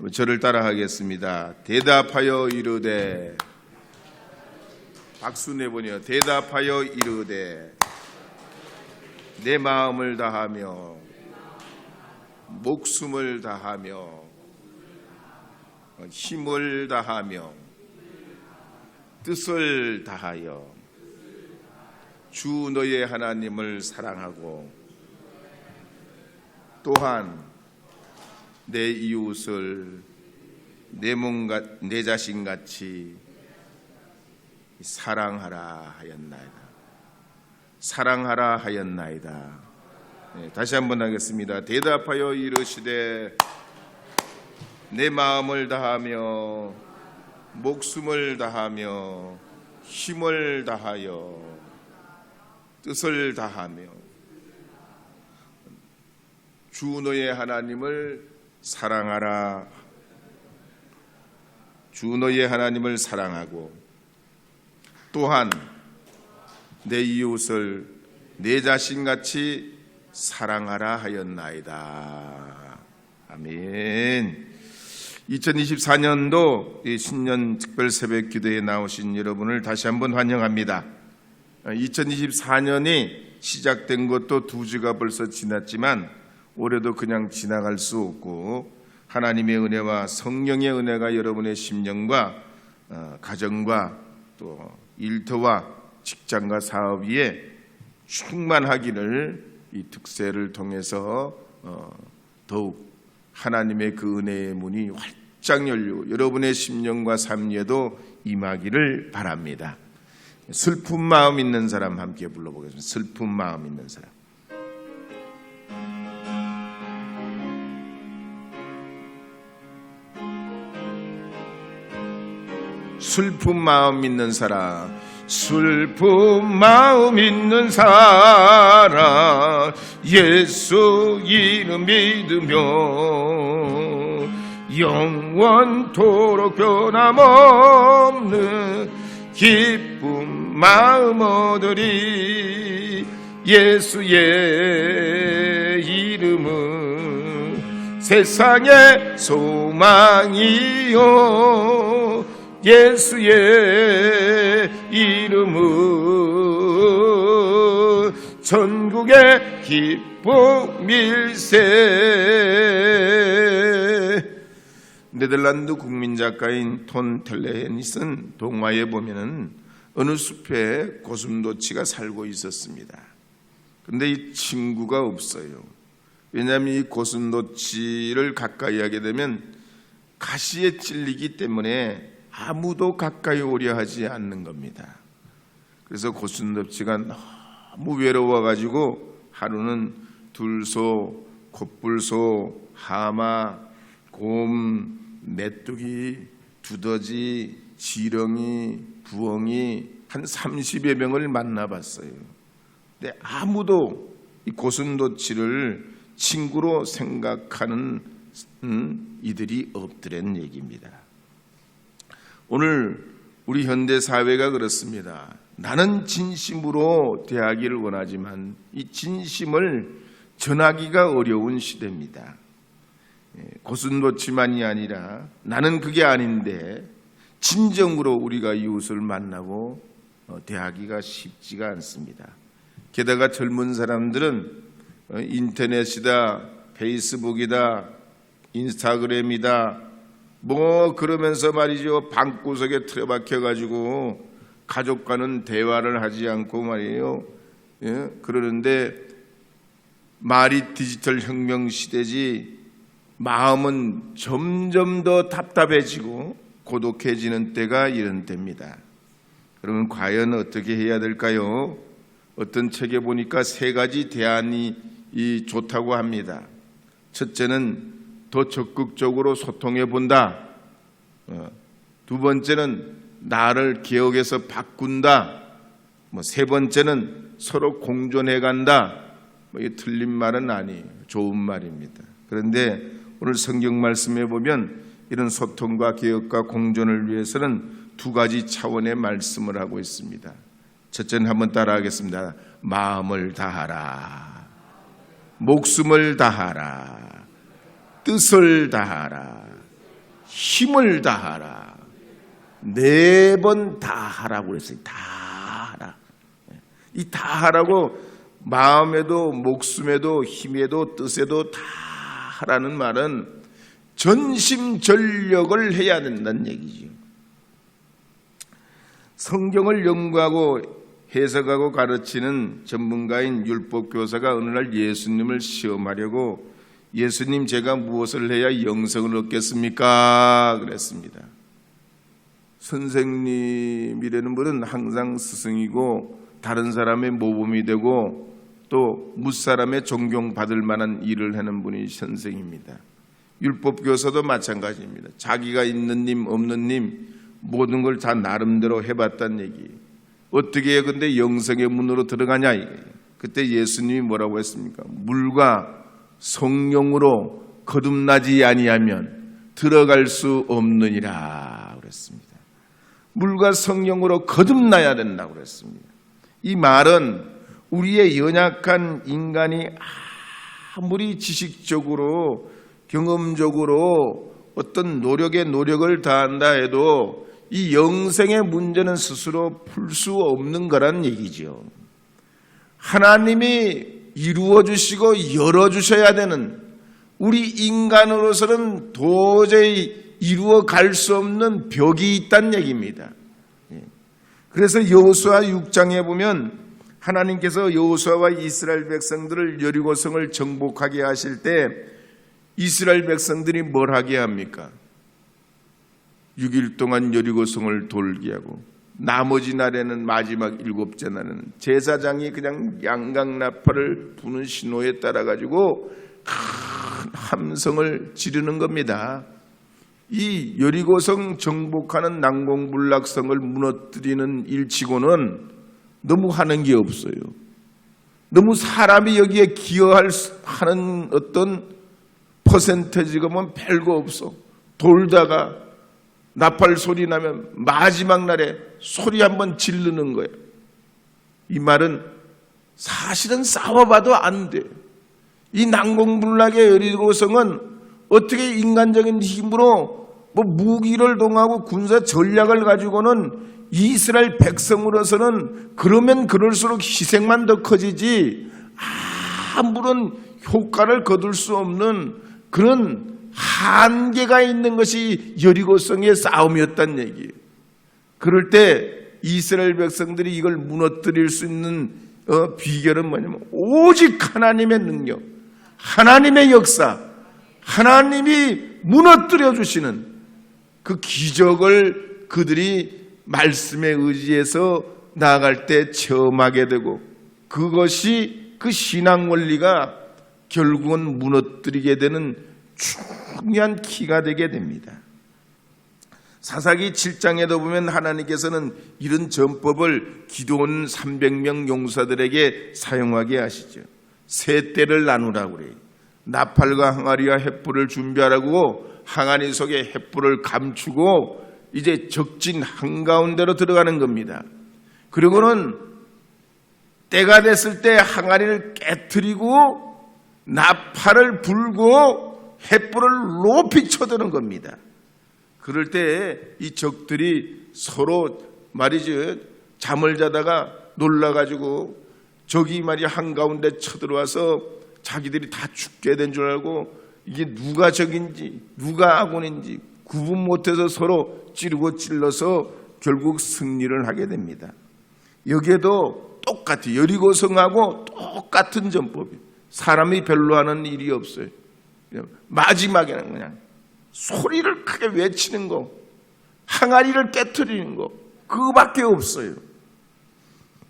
저를 따라하겠습니다. 대답하여 이르되, 박수 내보내요. 대답하여 이르되 내 마음을 다하며 목숨을 다하며 힘을 다하며 뜻을 다하여 주 너의 하나님을 사랑하고 또한 내 이웃을 내 자신같이 사랑하라 하였나이다. 사랑하라 하였나이다. 다시 한번 하겠습니다. 대답하여 이르시되 내 마음을 다하며 목숨을 다하며 힘을 다하여 뜻을 다하며 주 너의 하나님을 사랑하라. 주 너의 하나님을 사랑하고 또한 내 이웃을 내 자신같이 사랑하라 하였나이다. 아멘. 2024년도 신년 특별 새벽 기도에 나오신 여러분을 다시 한번 환영합니다. 2024년이 시작된 것도 2주가 벌써 지났지만 올해도 그냥 지나갈 수 없고 하나님의 은혜와 성령의 은혜가 여러분의 심령과 가정과 또 일터와 직장과 사업 위에 충만하기를 이 특세를 통해서 더욱 하나님의 그 은혜의 문이 활짝 열리고 여러분의 심령과 삶 위에도 임하기를 바랍니다. 슬픈 마음 있는 사람 함께 불러보겠습니다. 슬픈 마음 있는 사람. 슬픈 마음 있는 사람, 슬픈 마음 있는 사람, 예수 이름 믿으며 영원토록 변함없는 기쁜 마음 얻으리. 예수의 이름은 세상의 소망이요, 예수의 이름은 전국의 기쁨일세. 네덜란드 국민 작가인 톤 텔레헨이 쓴 동화에 보면은 어느 숲에 고슴도치가 살고 있었습니다. 그런데 이 친구가 없어요. 왜냐하면 이 고슴도치를 가까이 하게 되면 가시에 찔리기 때문에 아무도 가까이 오려 하지 않는 겁니다. 그래서 고슴도치가 너무 외로워가지고 하루는 들소, 콧불소, 하마, 곰, 메뚜기, 두더지, 지렁이, 부엉이 한 30여 명을 만나봤어요. 근데 아무도 이 고슴도치를 친구로 생각하는 이들이 없더란 얘기입니다. 오늘 우리 현대 사회가 그렇습니다. 나는 진심으로 대하기를 원하지만 이 진심을 전하기가 어려운 시대입니다. 고슴도치만이 아니라 나는 그게 아닌데 진정으로 우리가 이웃을 만나고 대하기가 쉽지가 않습니다. 게다가 젊은 사람들은 인터넷이다, 페이스북이다, 인스타그램이다 뭐 그러면서 말이죠, 방구석에 틀어박혀가지고 가족과는 대화를 하지 않고 말이에요. 그러는데 말이 디지털 혁명 시대지 마음은 점점 더 답답해지고 고독해지는 때가 이런 때입니다. 그러면 과연 어떻게 해야 될까요? 어떤 책에 보니까 3가지 대안이 좋다고 합니다. 첫째는 더 적극적으로 소통해 본다. 2번째는 나를 기억해서 바꾼다. 3번째는 서로 공존해 간다. 이게 틀린 말은 아니에요. 좋은 말입니다. 그런데 오늘 성경 말씀에 보면 이런 소통과 개혁과 공존을 위해서는 2가지 차원의 말씀을 하고 있습니다. 첫째는 한번 따라하겠습니다. 마음을 다하라. 목숨을 다하라. 뜻을 다하라. 힘을 다하라. 4번 다하라고 그랬어요. 다하라. 이 다하라고 마음에도 목숨에도 힘에도 뜻에도 다하라는 말은 전심전력을 해야 된다는 얘기죠. 성경을 연구하고 해석하고 가르치는 전문가인 율법교사가 어느 날 예수님을 시험하려고 예수님, 제가 무엇을 해야 영생을 얻겠습니까? 그랬습니다. 선생님이라는 분은 항상 스승이고 다른 사람의 모범이 되고 또 무사람의 존경받을 만한 일을 하는 분이 선생입니다. 율법교사도 마찬가지입니다. 자기가 있는 님 없는 님 모든 걸 다 나름대로 해봤다는 얘기. 어떻게 해 근데 영생의 문으로 들어가냐 이거예요. 그때 예수님이 뭐라고 했습니까? 물과 성령으로 거듭나지 아니하면 들어갈 수 없느니라 그랬습니다. 물과 성령으로 거듭나야 된다고 그랬습니다. 이 말은 우리의 연약한 인간이 아무리 지식적으로 경험적으로 어떤 노력을 다한다 해도 이 영생의 문제는 스스로 풀 수 없는 거란 얘기죠. 하나님이 이루어 주시고 열어 주셔야 되는 우리 인간으로서는 도저히 이루어 갈 수 없는 벽이 있다는 얘기입니다. 그래서 여호수아 6장에 보면 하나님께서 여호수아와 이스라엘 백성들을 여리고성을 정복하게 하실 때 이스라엘 백성들이 뭘 하게 합니까? 6일 동안 여리고성을 돌게 하고 나머지 날에는 마지막 7째 날에는 제사장이 그냥 양강나팔을 부는 신호에 따라 가지고 큰 함성을 지르는 겁니다. 이 여리고성 정복하는 난공불락성을 무너뜨리는 일치고는 너무 하는 게 없어요. 너무 사람이 여기에 기여하는 어떤 퍼센테지가 보면 별거 없어. 돌다가 나팔 소리 나면 마지막 날에 소리 한번 지르는 거예요. 이 말은 사실은 싸워봐도 안 돼. 이 난공불락의 여리고성은 어떻게 인간적인 힘으로 뭐 무기를 동하고 군사 전략을 가지고는 이스라엘 백성으로서는 그러면 그럴수록 희생만 더 커지지 아무런 효과를 거둘 수 없는 그런 한계가 있는 것이 여리고성의 싸움이었다는 얘기예요. 그럴 때 이스라엘 백성들이 이걸 무너뜨릴 수 있는 비결은 뭐냐면 오직 하나님의 능력, 하나님의 역사, 하나님이 무너뜨려 주시는 그 기적을 그들이 말씀에 의지해서 나아갈 때 체험하게 되고 그것이 그 신앙 원리가 결국은 무너뜨리게 되는 중요한 키가 되게 됩니다. 사사기 7장에도 보면 하나님께서는 이런 전법을 기도원 300명 용사들에게 사용하게 하시죠. 세 떼를 나누라고 그래요. 나팔과 항아리와 횃불을 준비하라고 항아리 속에 횃불을 감추고 이제 적진 한가운데로 들어가는 겁니다. 그리고는 때가 됐을 때 항아리를 깨트리고 나팔을 불고 횃불을 높이 쳐드는 겁니다. 그럴 때 이 적들이 서로 말이죠 잠을 자다가 놀라가지고 적이 말이 한가운데 쳐들어와서 자기들이 다 죽게 된 줄 알고 이게 누가 적인지 누가 아군인지 구분 못해서 서로 찌르고 찔러서 결국 승리를 하게 됩니다. 여기에도 똑같이 여리고성하고 똑같은 전법이에요. 사람이 별로 하는 일이 없어요. 마지막에는 그냥 소리를 크게 외치는 거, 항아리를 깨트리는 거, 그거밖에 없어요.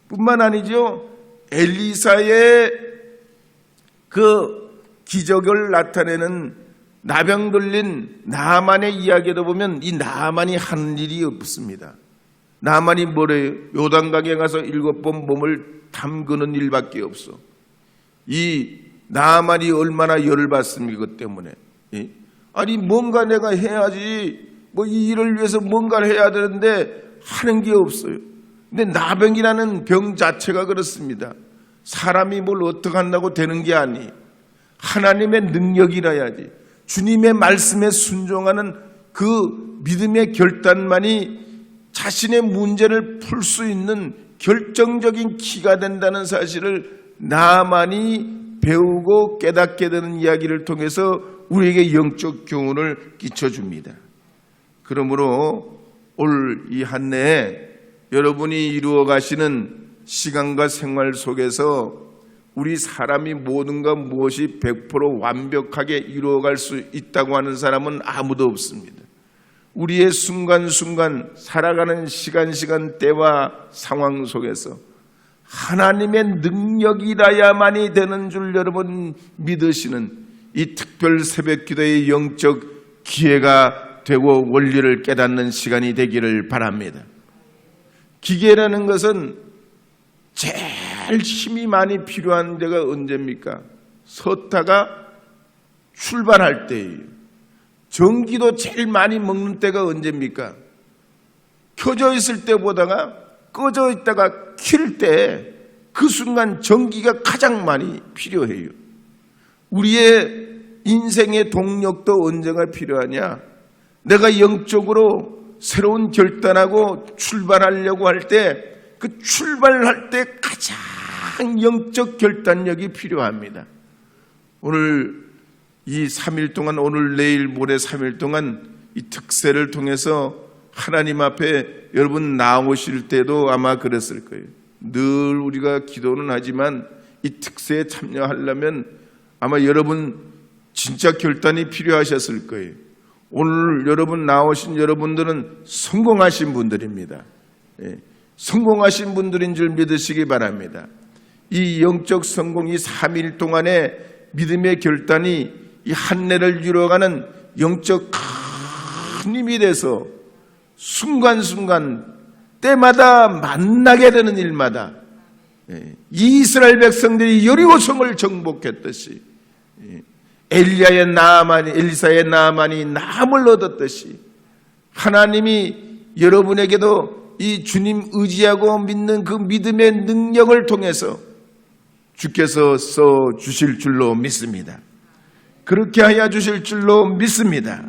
뿐만 아니죠. 엘리사의 그 기적을 나타내는 나병 들린 나만의 이야기도 보면 이 나만이 하는 일이 없습니다. 나만이 뭐래요? 요단강에 가서 7번 몸을 담그는 일밖에 없어. 이 나만이 얼마나 열을 받습니까? 그것 때문에. 아니 뭔가 내가 해야지 뭐 이 일을 위해서 뭔가를 해야 되는데 하는 게 없어요. 근데 나병이라는 병 자체가 그렇습니다. 사람이 뭘 어떻게 한다고 되는 게 아니. 하나님의 능력이라야지. 주님의 말씀에 순종하는 그 믿음의 결단만이 자신의 문제를 풀 수 있는 결정적인 키가 된다는 사실을 나만이 배우고 깨닫게 되는 이야기를 통해서 우리에게 영적 교훈을 끼쳐줍니다. 그러므로 올 이 한 해에 여러분이 이루어 가시는 시간과 생활 속에서 우리 사람이 모든가 무엇이 100% 완벽하게 이루어갈 수 있다고 하는 사람은 아무도 없습니다. 우리의 순간순간 살아가는 시간 때와 상황 속에서 하나님의 능력이라야만이 되는 줄 여러분 믿으시는 이 특별 새벽기도의 영적 기회가 되고 원리를 깨닫는 시간이 되기를 바랍니다. 기계라는 것은 제일 힘이 많이 필요한 데가 언제입니까? 섰다가 출발할 때예요. 전기도 제일 많이 먹는 때가 언제입니까? 켜져 있을 때보다가 꺼져 있다가 킬 때 그 순간 전기가 가장 많이 필요해요. 우리의 인생의 동력도 언제가 필요하냐? 내가 영적으로 새로운 결단하고 출발하려고 할 때 그 출발할 때 가장 영적 결단력이 필요합니다. 오늘 이 3일 동안 오늘 내일 모레 3일 동안 이 특세를 통해서 하나님 앞에 여러분 나오실 때도 아마 그랬을 거예요. 늘 우리가 기도는 하지만 이 특세에 참여하려면 아마 여러분 진짜 결단이 필요하셨을 거예요. 오늘 여러분 나오신 여러분들은 성공하신 분들입니다. 성공하신 분들인 줄 믿으시기 바랍니다. 이 영적 성공, 이 3일 동안의 믿음의 결단이 이 한 해를 이루어가는 영적 큰 힘이 돼서 순간순간 때마다 만나게 되는 일마다 이스라엘 백성들이 여리고성을 정복했듯이 엘리사의 나아만이 남을 얻었듯이 하나님이 여러분에게도 이 주님 의지하고 믿는 그 믿음의 능력을 통해서 주께서 써 주실 줄로 믿습니다. 그렇게 하여 주실 줄로 믿습니다.